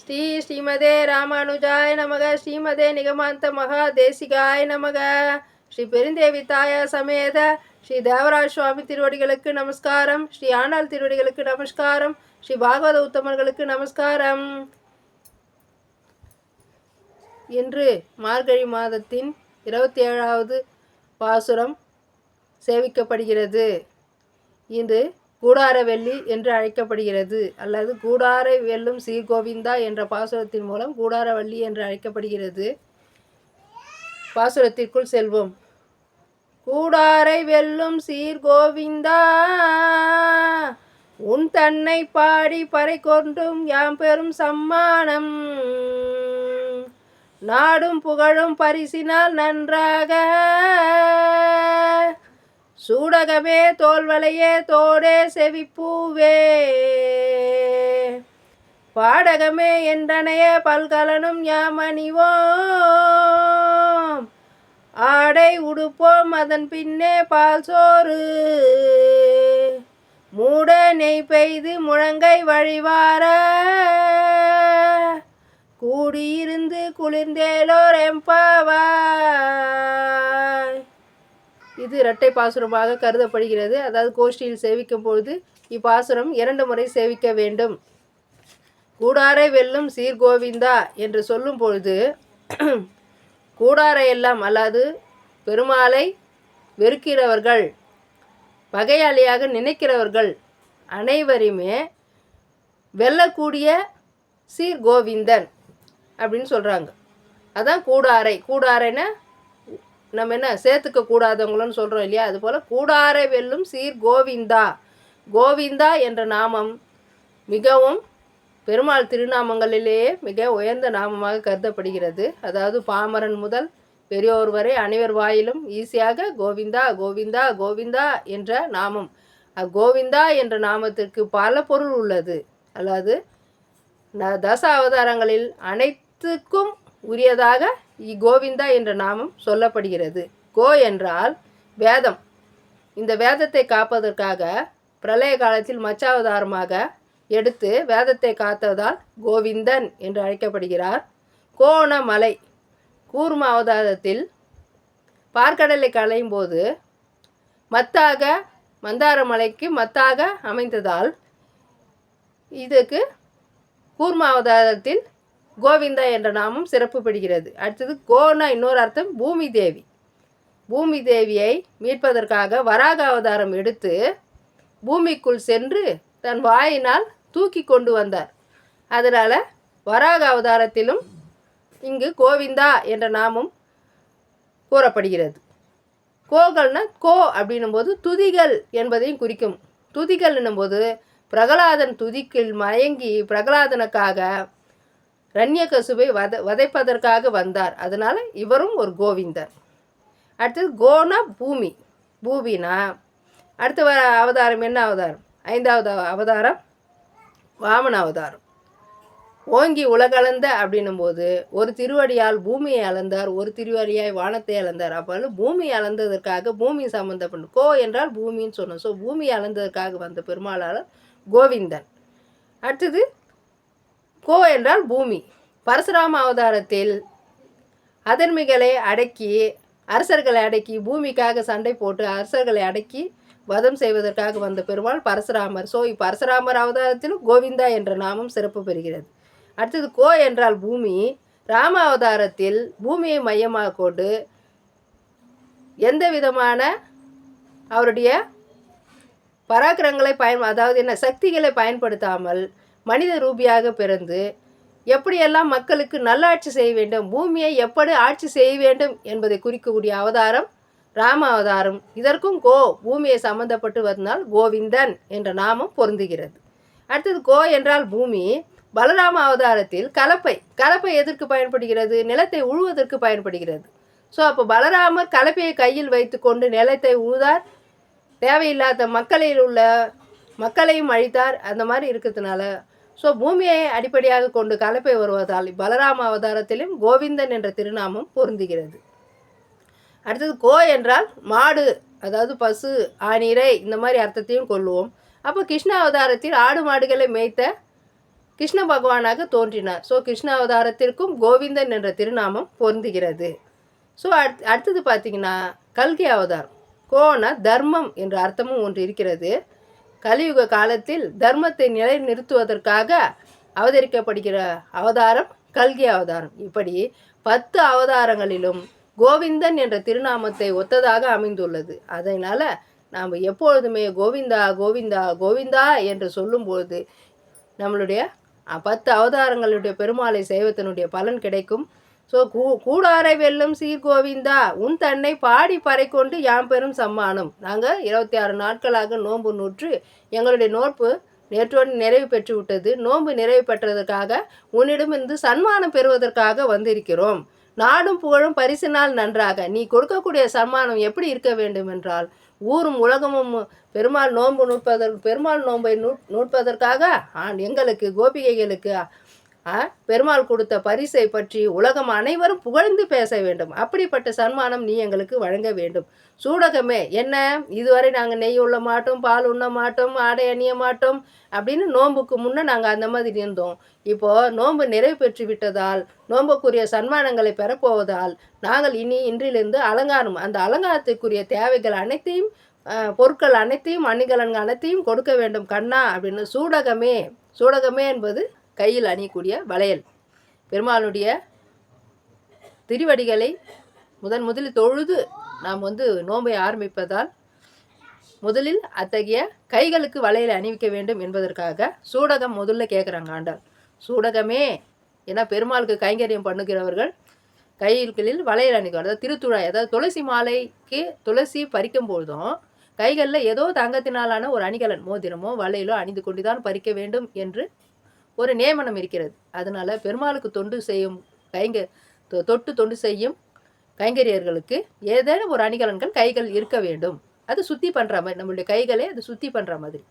ஸ்ரீமதே ராமானுஜாய நமக. ஸ்ரீமதே நிகமாந்த மகாதேசிகாய நமக. ஸ்ரீ பெருந்தேவி தாயா சமேத ஸ்ரீ தேவராஜ சுவாமி திருவடிகளுக்கு நமஸ்காரம். ஸ்ரீ ஆண்டாள் திருவடிகளுக்கு நமஸ்காரம். ஸ்ரீ பாகவத உத்தமர்களுக்கு நமஸ்காரம். இன்று மார்கழி மாதத்தின் 27வது பாசுரம் சேவிக்கப்படுகிறது. இன்று கூடார வெள்ளி என்று அழைக்கப்படுகிறது, அல்லது கூடாரை வெல்லும் சீர்கோவிந்தா என்ற பாசுரத்தின் மூலம் கூடார வள்ளி என்று அழைக்கப்படுகிறது. பாசுரத்திற்குள் செல்வோம். கூடாரை வெல்லும் சீர்கோவிந்தா, உன் தன்னை பாடி பறை கொண்டும் யாம் பெரும் சம்மானம், நாடும் புகழும் பரிசினால் நன்றாக, சூடகமே தோல்வளையே தோடே செவிப்பூவே, பாடகமே என்றனைய பல்கலனும் யாமணிவோம், ஆடை உடுப்போம் அதன் பின்னே பால் சோறு, மூட நெய் பெய்து முழங்கை வழிவார, கூடியிருந்து குளிர்ந்தேலோர் எம்பாவாய். இது இரட்டை பாசுரமாக கருதப்படுகிறது. அதாவது கோஷ்டியில் சேவிக்கும் பொழுது இப்பாசுரம் 2 முறை சேவிக்க வேண்டும். கூடாரை வெல்லும் சீர்கோவிந்தா என்று சொல்லும் பொழுது கூடாரை எல்லாம், அல்லாது பெருமாளை வெறுக்கிறவர்கள், பகையாளியாக நினைக்கிறவர்கள் அனைவரையுமே வெல்லக்கூடிய சீர்கோவிந்தன் அப்படின்னு சொல்கிறாங்க. அதான் கூடாரை. கூடாரைன்னா நம்ம என்ன சேர்த்துக்க கூடாதவங்களும் சொல்கிறோம் இல்லையா? அதுபோல் கூடாரை வெல்லும் சீர் கோவிந்தா. கோவிந்தா என்ற நாமம் மிகவும் பெருமாள் திருநாமங்களிலேயே மிக உயர்ந்த நாமமாக கருதப்படுகிறது. அதாவது பாமரன் முதல் பெரியோர் வரை அனைவர் வாயிலும் ஈஸியாக கோவிந்தா கோவிந்தா கோவிந்தா என்ற நாமம். கோவிந்தா என்ற நாமத்திற்கு பல பொருள் உள்ளது. அதாவது தச அவதாரங்களில் அனைத்துக்கும் உரியதாக கோவிந்தா என்ற நாமம் சொல்லப்படுகிறது. கோ என்றால் வேதம். இந்த வேதத்தை காப்பதற்காக பிரளய காலத்தில் மச்சாவதாரமாக எடுத்து வேதத்தை காத்ததால் கோவிந்தன் என்று அழைக்கப்படுகிறார். கோண மலை கூர்ம அவதாரத்தில் பார்க்கடலை களையும் போது மத்தாக மந்தார மலைக்கு மத்தாக அமைந்ததால் இதுக்கு கூர்ம அவதாரத்தில் கோவிந்தா என்ற நாமம் சிறப்பு பெறுகிறது. அடுத்தது கோனா இன்னொரு அர்த்தம் பூமி தேவி. பூமி தேவியை மீட்பதற்காக வராக அவதாரம் எடுத்து பூமிக்குள் சென்று தன் வாயினால் தூக்கி கொண்டு வந்தார். அதனால் வராக அவதாரத்திலும் இங்கு கோவிந்தா என்ற நாமம் கூறப்படுகிறது. கோகள்னா கோ அப்படின்னும் போது துதிகள் என்பதையும் குறிக்கும். துதிகள் என்னும்போது பிரகலாதன் துதிக்கில் மயங்கி பிரகலாதனுக்காக ரண்யகசுவை வதைப்பதற்காக வந்தார். அதனால் இவரும் ஒரு கோவிந்தர். அடுத்தது கோனா பூமி. பூமினா அடுத்த அவதாரம் என்ன அவதாரம்? 5வது அவதாரம் வாமன அவதாரம். ஓங்கி உலகளந்த அப்படின்னும் போது ஒரு திருவடியால் பூமியை அளந்தார், ஒரு திருவடியாய் வானத்தை அளந்தார். அப்போ பூமியை அளந்ததற்காக பூமி சம்பந்தப்படும். கோ என்றால் பூமின்னு சொன்னோம். ஸோ பூமியை அளந்ததற்காக வந்த பெருமாளால் கோவிந்தன். அடுத்தது கோ என்றால் பூமி. பரசுராம அவதாரத்தில் அதர்மிகளை அடக்கி அரசர்களை அடக்கி பூமிக்காக சண்டை போட்டு அரசர்களை அடக்கி வதம் செய்வதற்காக வந்த பெருமாள் பரசுராமர். ஸோ பரசுராமர் அவதாரத்திலும் கோவிந்தா என்ற நாமம் சிறப்பு பெறுகிறது. அடுத்தது கோ என்றால் பூமி. ராம அவதாரத்தில் பூமியை மையமாக கொண்டு எந்த விதமான அவருடைய பராக்கிரங்களை அதாவது என்ன சக்திகளை பயன்படுத்தாமல் மனித ரூபியாக பிறந்து எப்படியெல்லாம் மக்களுக்கு நல்லாட்சி செய்ய வேண்டும், பூமியை எப்படி ஆட்சி செய்ய வேண்டும் என்பதை குறிக்கக்கூடிய அவதாரம் ராம அவதாரம். இதற்கும் கோ பூமியை சம்பந்தப்பட்டு வந்தால் கோவிந்தன் என்ற நாமம் பொருந்துகிறது. அடுத்தது கோ என்றால் பூமி. பலராம அவதாரத்தில் கலப்பை எதற்கு பயன்படுகிறது? நிலத்தை உழுவதற்கு பயன்படுகிறது. ஸோ அப்போ பலராமர் கலப்பையை கையில் வைத்து கொண்டு நிலத்தை உழுதார். தேவையில்லாத மக்களையும் அழித்தார். அந்த மாதிரி இருக்கிறதுனால ஸோ பூமியை அடிப்படையாக கொண்டு கலப்பை வருவதால் பலராம அவதாரத்திலும் கோவிந்தன் என்ற திருநாமம் பொருந்துகிறது. அடுத்தது கோ என்றால் மாடு, அதாவது பசு, ஆணிரை இந்த மாதிரி அர்த்தத்தையும் கொள்ளுவோம். அப்போ கிருஷ்ண அவதாரத்தில் ஆடு மாடுகளை மேய்த்த கிருஷ்ண பகவானாக தோன்றினார். ஸோ கிருஷ்ண அவதாரத்திற்கும் கோவிந்தன் என்ற திருநாமம் பொருந்துகிறது. ஸோ அடுத்தது பார்த்திங்கன்னா கல்கி அவதாரம். கோனா தர்மம் என்ற அர்த்தமும் ஒன்று இருக்கிறது. கலியுக காலத்தில் தர்மத்தை நிலைநிறுத்துவதற்காக அவதரிக்கப்படுகிற அவதாரம் கல்கி அவதாரம். இப்படி 10 அவதாரங்களிலும் கோவிந்தன் என்ற திருநாமத்தை ஒத்ததாக அமைந்துள்ளது. அதனால் நாம் எப்பொழுதுமே கோவிந்தா கோவிந்தா கோவிந்தா என்று சொல்லும்போது நம்மளுடைய 10 அவதாரங்களுடைய பெருமாளை செய்வதனுடைய பலன் கிடைக்கும். ஸோ கூடாரை வெல்லும் சீர்கோவிந்தா உன் தன்னை பாடி பறை கொண்டு யாம் பெரும் சம்மானம். நாங்கள் 26 நாட்களாக நோன்பு நூற்று எங்களுடைய நோன்பு நேற்றோடு நிறைவு பெற்று விட்டது. நோன்பு நிறைவு பெற்றதற்காக உன்னிடமிருந்து சன்மானம் பெறுவதற்காக வந்திருக்கிறோம். நாடும் புகழும் பரிசினால் நன்றாக. நீ கொடுக்கக்கூடிய சன்மானம் எப்படி இருக்க வேண்டும் என்றால் ஊரும் உலகமும் பெருமாள் நோன்பை நூற்பதற்காக எங்களுக்கு கோபிகைகளுக்கு பெருமாள் கொடுத்த பரிசை பற்றி உலகம் அனைவரும் புகழ்ந்து பேச வேண்டும். அப்படிப்பட்ட சன்மானம் நீ எங்களுக்கு வழங்க வேண்டும். சூடகமே என்ன, இதுவரை நாங்கள் நெய் உள்ள மாட்டோம், பால் உண்ண மாட்டோம், ஆடை அணிய மாட்டோம் அப்படின்னு நோன்புக்கு முன்னே நாங்கள் அந்த மாதிரி இருந்தோம். இப்போது நோன்பு நிறைவு பெற்று விட்டதால் நோன்புக்குரிய சன்மானங்களை பெறப்போவதால் நாங்கள் இன்றிலிருந்து அலங்காரம், அந்த அலங்காரத்துக்குரிய தேவைகள் அனைத்தையும் பொருட்கள் அனைத்தையும் அணிகலன்கள் அனைத்தையும் கொடுக்க வேண்டும் கண்ணா அப்படின்னு சூடகமே என்பது கையில் அணியக்கூடிய வளையல். பெருமாளுடைய திருவடிகளை முதலில் தொழுது நாம் நோன்பை ஆரம்பிப்பதால் முதலில் அத்தகைய கைகளுக்கு வளையல் அணிவிக்க வேண்டும் என்பதற்காக சூடகம் முதல்ல கேட்குறாங்க ஆண்டாள். சூடகமே, ஏன்னா பெருமாளுக்கு கைங்கரியம் பண்ணுகிறவர்கள் கைகளில் வளையல் அணிக்கும். அதாவது திருத்துழாய், அதாவது துளசி மாலைக்கு துளசி பறிக்கும் பொழுதும் கைகளில் ஏதோ தங்கத்தினாலான ஒரு அணிகலன், மோதிரமோ வளையலோ அணிந்து கொண்டு தான் பறிக்க வேண்டும் என்று ஒரு நியமனம் இருக்கிறது. அதனால் பெருமாளுக்கு தொண்டு செய்யும் கைங்கரியர்களுக்கு ஏதேனும் ஒரு அணிகலன்கள் கைகள் இருக்க வேண்டும். அது சுத்தி பண்ணுற மாதிரி, நம்மளுடைய கைகளே அது சுத்தி பண்ணுற மாதிரி.